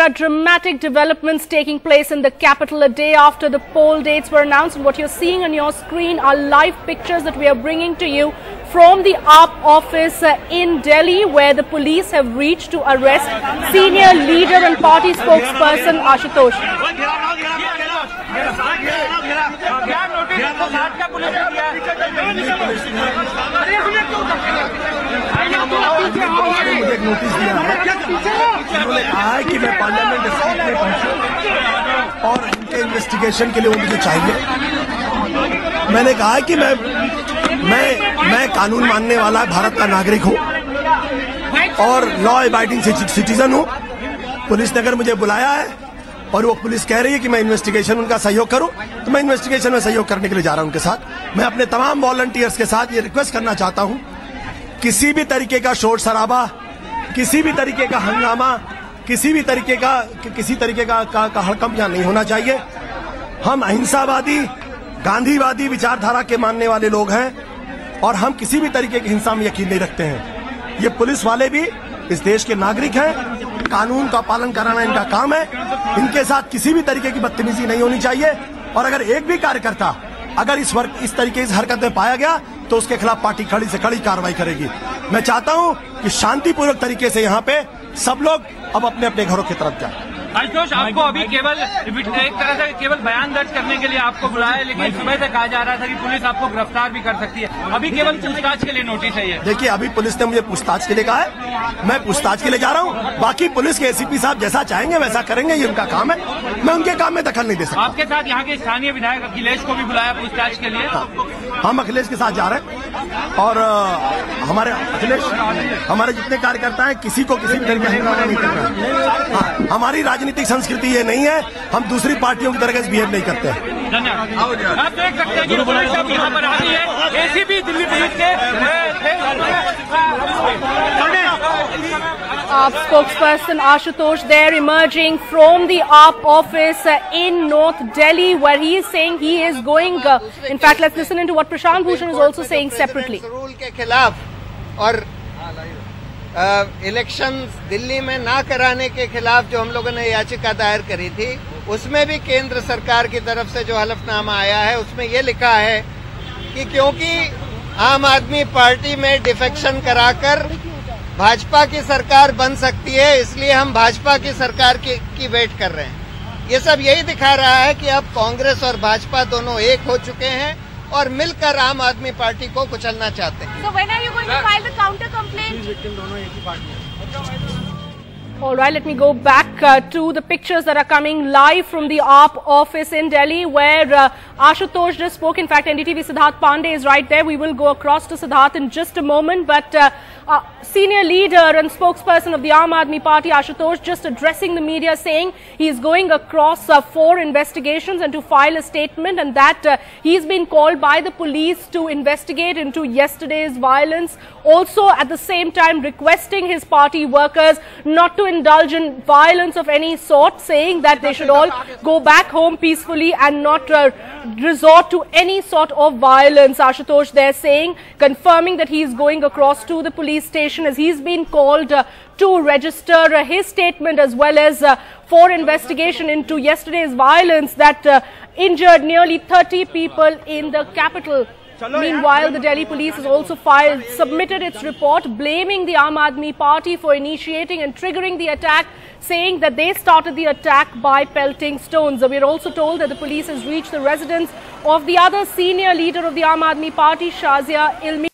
there are dramatic developments taking place in the capital a day after the poll dates were announced. And what you're seeing on your screen are live pictures that we are bringing to you from the AAP office in Delhi, where the police have reached to arrest senior leader and party spokesperson Ashutosh. मुझे एक notice दिया है, उन्होंने कहा है कि मैं parliament street में पहुंचूं और इनके इन्वेस्टिगेशन के लिए वो मुझे चाहिए। मैंने कहा है कि मैं कानून मानने वाला भारत का नागरिक हूं और लॉ अबाइडिंग सिटीजन हूं। पुलिस ने अगर मुझे बुलाया है और वो पुलिस कह रही है कि मैं इन्वेस्टिगेशन उनका सहयोग करूं, तो मैं इन्वेस्टिगेशन में सहयोग करने के लिए जा रहा हूं उनके साथ। मैं अपने तमाम वॉलंटियर्स के साथ ये रिक्वेस्ट करना चाहता हूं, किसी भी तरीके का शोर शराबा, किसी भी तरीके का हंगामा, किसी तरीके का हड़कंप यहाँ नहीं होना चाहिए। हम अहिंसावादी, गांधीवादी विचारधारा के मानने वाले लोग हैं और हम किसी भी तरीके की हिंसा में यकीन नहीं रखते हैं। ये पुलिस वाले भी इस देश के नागरिक हैं, कानून का पालन कराना इनका काम है। इनके साथ किसी भी तरीके की बदतमीजी नहीं होनी चाहिए और अगर एक भी कार्यकर्ता अगर इस तरीके से हरकत में पाया गया तो उसके खिलाफ पार्टी खड़ी से खड़ी कार्रवाई करेगी। मैं चाहता हूं कि शांतिपूर्वक तरीके से यहाँ पे सब लोग अब अपने अपने घरों की तरफ जाएं। आशुतोष, आपको अभी केवल एक तरह से केवल बयान दर्ज करने के लिए आपको बुलाया, लेकिन सुबह से कहा जा रहा था कि पुलिस आपको गिरफ्तार भी कर सकती है। अभी केवल पूछताछ के लिए नोटिस है ये। देखिए, अभी पुलिस ने मुझे पूछताछ के लिए कहा है, मैं पूछताछ के लिए जा रहा हूँ। बाकी पुलिस के एसीपी साहब जैसा चाहेंगे वैसा करेंगे, ये उनका काम है। मैं उनके काम में दखल नहीं दे सकता। आपके साथ यहाँ के स्थानीय विधायक अखिलेश को भी बुलाया पूछताछ के लिए। हम अखिलेश के साथ जा रहे हैं और हमारे अखिलेश, हमारे जितने कार्यकर्ता हैं, किसी को किसी भी तरीके से हंगामा नहीं करना है। हमारी राजनीतिक संस्कृति ये नहीं है, हम दूसरी पार्टियों की तरह से बिहेव नहीं करते हैं। धन्यवाद। आप देख सकते हैं कि पुलिस अब यहाँ पर आ रही है, एसीपी दिल्ली पुलिस के AAP spokesperson Ashutosh there emerging from the AAP office in North Delhi, where he is saying he is going. In fact, let's listen into what Prashant Bhushan is also saying separately. Rule के खिलाफ और election Delhi में ना कराने के खिलाफ जो हम लोगों ने याचिका दायर करी थी, उसमें भी केंद्र सरकार की तरफ से जो हलफनामा आया है उसमें ये लिखा है कि क्योंकि आम आदमी पार्टी में डिफेक्शन कराकर भाजपा की सरकार बन सकती है, इसलिए हम भाजपा की सरकार की वेट कर रहे हैं। ये सब यही दिखा रहा है कि अब कांग्रेस और भाजपा दोनों एक हो चुके हैं और मिलकर आम आदमी पार्टी को कुचलना चाहते हैं। So when are you going to file the counter complaint? All right, let me go back to the pictures that are coming live from the AAP office in Delhi, where Ashutosh just spoke. In fact, NDTV Siddharth Pandey is right there. We will go across to Siddharth in just a moment. But senior leader and spokesperson of the Aam Aadmi Party, Ashutosh, just addressing the media, saying he is going across 4 investigations and to file a statement, and that he's been called by the police to investigate into yesterday's violence. Also, at the same time, requesting his party workers not to indulge in violence of any sort, saying that they should all go back home peacefully and not resort to any sort of violence. Ashutosh there saying, confirming that he is going across to the police station as he's been called to register his statement as well as for investigation into yesterday's violence that injured nearly 30 people in the capital. Meanwhile, the Delhi police has also submitted its report blaming the Aam Aadmi Party for initiating and triggering the attack, saying that they started the attack by pelting stones. We are also told that the police has reached the residence of the other senior leader of the Aam Aadmi Party, Shazia Ilmi.